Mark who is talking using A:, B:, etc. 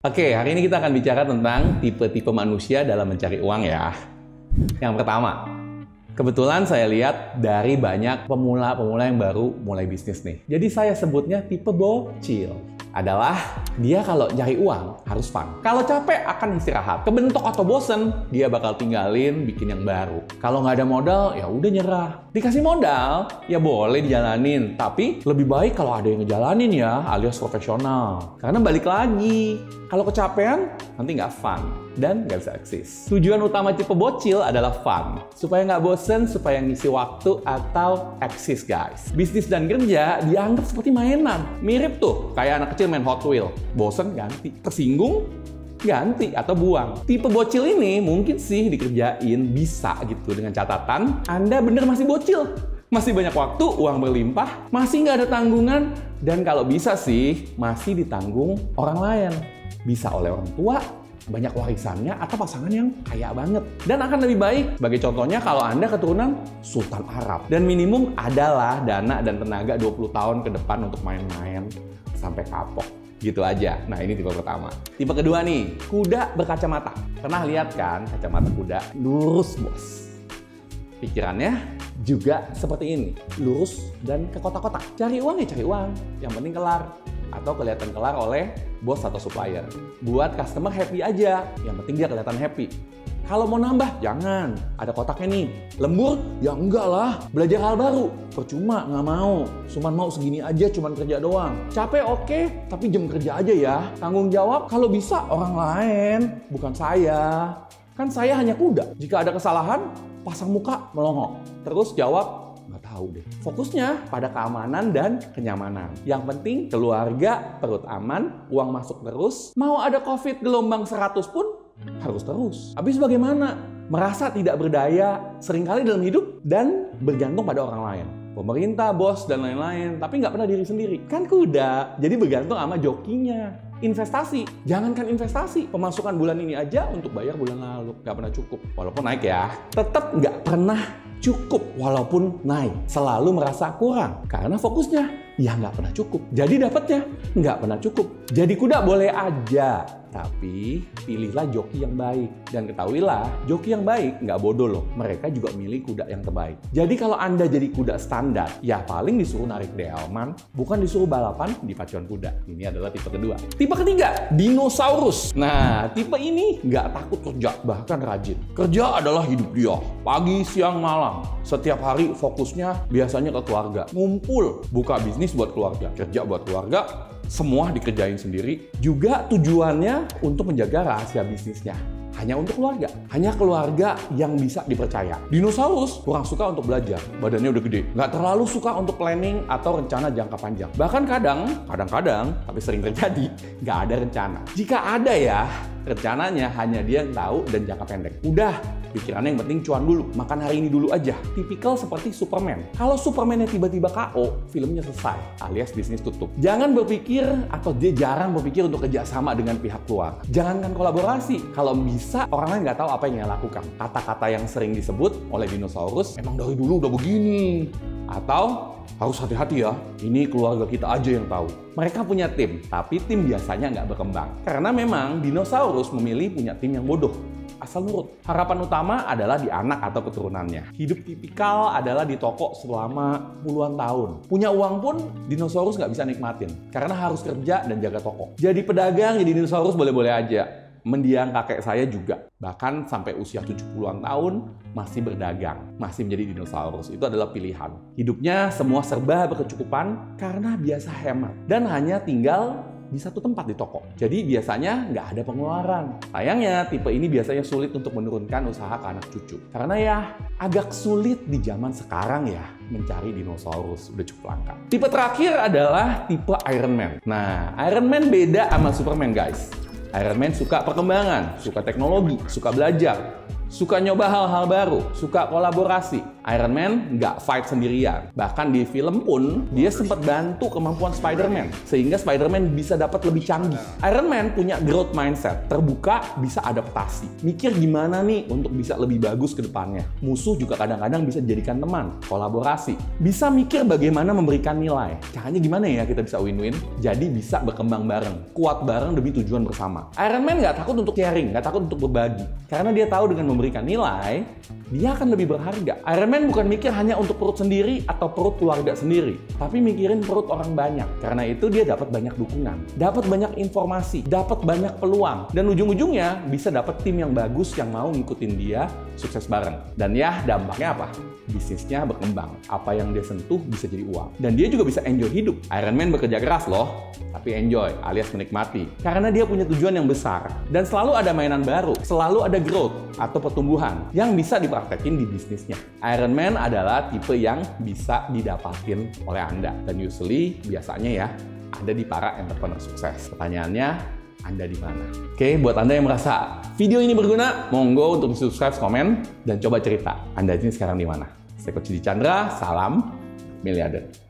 A: Oke, hari ini kita akan bicara tentang tipe-tipe manusia dalam mencari uang ya. Yang pertama, kebetulan saya lihat dari banyak pemula-pemula yang baru mulai bisnis nih. Jadi saya sebutnya tipe bocil. Adalah dia kalau nyari uang harus fun. Kalau capek akan istirahat. Kebentok atau bosen, dia bakal tinggalin bikin yang baru. Kalau nggak ada modal, ya udah nyerah. Dikasih modal, ya boleh dijalanin. Tapi lebih baik kalau ada yang ngejalanin ya, alias profesional. Karena balik lagi, kalau kecapean, nanti nggak fun. Dan nggak bisa eksis. Tujuan utama tipe bocil adalah fun. Supaya nggak bosen, supaya ngisi waktu atau eksis guys. Bisnis dan kerja dianggap seperti mainan. Mirip tuh, kayak anak kecil main Hot Wheels. Bosen ganti. Tersinggung, ganti atau buang. Tipe bocil ini mungkin sih dikerjain bisa gitu dengan catatan Anda bener masih bocil. Masih banyak waktu, uang berlimpah, masih nggak ada tanggungan, dan kalau bisa sih masih ditanggung orang lain. Bisa oleh orang tua, banyak warisannya, atau pasangan yang kaya banget. Dan akan lebih baik, sebagai contohnya kalau Anda keturunan Sultan Arab. Dan minimum adalah dana dan tenaga 20 tahun ke depan untuk main-main sampai kapok. Gitu aja. Nah, ini tipe pertama. Tipe kedua nih, kuda berkacamata. Pernah lihat kan kacamata kuda? Lurus, bos. Pikirannya juga seperti ini, lurus dan ke kotak-kotak. Cari uang ya cari uang, yang penting kelar. Atau kelihatan kelar oleh bos atau supplier. Buat customer happy aja, yang penting dia kelihatan happy. Kalau mau nambah, jangan. Ada kotaknya nih. Lembur? Ya enggak lah. Belajar hal baru? Percuma, nggak mau. Cuman mau segini aja, cuman kerja doang. Capek oke, tapi jam kerja aja ya. Tanggung jawab kalau bisa orang lain, bukan saya. Kan saya hanya kuda. Jika ada kesalahan, pasang muka melongo. Terus jawab, nggak tahu deh. Fokusnya pada keamanan dan kenyamanan. Yang penting keluarga, perut aman, uang masuk terus. Mau ada COVID gelombang 100 pun harus terus. Habis bagaimana? Merasa tidak berdaya seringkali dalam hidup dan bergantung pada orang lain. Pemerintah, bos, dan lain-lain. Tapi nggak pernah diri sendiri. Kan kuda, jadi bergantung sama jokinya. Investasi, jangankan investasi, pemasukan bulan ini aja untuk bayar bulan lalu nggak pernah cukup, walaupun naik ya, tetap nggak pernah cukup walaupun naik, selalu merasa kurang karena fokusnya ya nggak pernah cukup, jadi dapatnya nggak pernah cukup. Jadi kuda boleh aja, tapi pilihlah joki yang baik, dan ketahuilah joki yang baik nggak bodoh loh, mereka juga milih kuda yang terbaik. Jadi kalau Anda jadi kuda standar, ya paling disuruh narik delman, bukan disuruh balapan di pacuan kuda. Ini adalah tipe kedua. Tipe ketiga, dinosaurus. Nah, tipe ini nggak takut kerja, bahkan rajin. Kerja adalah hidup dia, pagi, siang, malam. Setiap hari fokusnya biasanya ke keluarga. Ngumpul, buka bisnis buat keluarga, kerja buat keluarga, semua dikerjain sendiri. Juga tujuannya untuk menjaga rahasia bisnisnya. Hanya untuk keluarga. Hanya keluarga yang bisa dipercaya. Dinosaurus kurang suka untuk belajar. Badannya udah gede. Nggak terlalu suka untuk planning atau rencana jangka panjang. Bahkan kadang-kadang, tapi sering terjadi, nggak ada rencana. Jika ada ya, rencananya hanya dia yang tahu dan jangka pendek. Udah, pikirannya yang penting cuan dulu. Makan hari ini dulu aja. Tipikal seperti Superman. Kalau Superman-nya tiba-tiba KO, filmnya selesai. Alias bisnis tutup. Jangan berpikir, atau dia jarang berpikir untuk kerjasama dengan pihak luar. Jangankan kolaborasi. Kalau bisa, orang lain nggak tahu apa yang dia lakukan. Kata-kata yang sering disebut oleh dinosaurus, emang dari dulu udah begini. Atau, harus hati-hati ya, ini keluarga kita aja yang tahu. Mereka punya tim, tapi tim biasanya nggak berkembang. Karena memang dinosaurus memilih punya tim yang bodoh. Asal nurut. Harapan utama adalah di anak atau keturunannya. Hidup tipikal adalah di toko selama puluhan tahun. Punya uang pun dinosaurus nggak bisa nikmatin. Karena harus kerja dan jaga toko. Jadi pedagang, jadi dinosaurus boleh-boleh aja. Mendiang kakek saya juga. Bahkan sampai usia 70-an tahun masih berdagang. Masih menjadi dinosaurus. Itu adalah pilihan. Hidupnya semua serba berkecukupan karena biasa hemat. Dan hanya tinggal di satu tempat di toko. Jadi biasanya nggak ada pengeluaran. Sayangnya tipe ini biasanya sulit untuk menurunkan usaha ke anak cucu. Karena ya agak sulit di zaman sekarang ya mencari dinosaurus. Udah cukup langka. Tipe terakhir adalah tipe Iron Man. Nah, Iron Man beda sama Superman guys. Iron Man suka perkembangan, suka teknologi, suka belajar, suka nyoba hal-hal baru, suka kolaborasi. Iron Man nggak fight sendirian. Bahkan di film pun, dia sempat bantu kemampuan Spider-Man. Sehingga Spider-Man bisa dapat lebih canggih. Iron Man punya growth mindset. Terbuka, bisa adaptasi. Mikir gimana nih untuk bisa lebih bagus ke depannya. Musuh juga kadang-kadang bisa dijadikan teman. Kolaborasi. Bisa mikir bagaimana memberikan nilai. Caranya gimana ya kita bisa win-win? Jadi bisa berkembang bareng. Kuat bareng demi tujuan bersama. Iron Man nggak takut untuk sharing, nggak takut untuk berbagi. Karena dia tahu dengan memberikan nilai, dia akan lebih berharga. Iron Man bukan mikir hanya untuk perut sendiri atau perut keluarga sendiri, tapi mikirin perut orang banyak. Karena itu dia dapat banyak dukungan, dapat banyak informasi, dapat banyak peluang, dan ujung-ujungnya bisa dapat tim yang bagus yang mau ngikutin dia sukses bareng. Dan ya dampaknya apa? Bisnisnya berkembang. Apa yang dia sentuh bisa jadi uang. Dan dia juga bisa enjoy hidup. Iron Man bekerja keras loh, tapi enjoy alias menikmati. Karena dia punya tujuan yang besar. Dan selalu ada mainan baru, selalu ada growth atau pertumbuhan yang bisa dipraktekin di bisnisnya. Iron Man adalah tipe yang bisa didapatin oleh Anda. Dan usually biasanya ya ada di para entrepreneur sukses. Pertanyaannya, Anda di mana? Oke, buat Anda yang merasa video ini berguna, monggo untuk subscribe, komen, dan coba cerita. Anda ini sekarang di mana? Saya Coach Chandra, salam miliarder.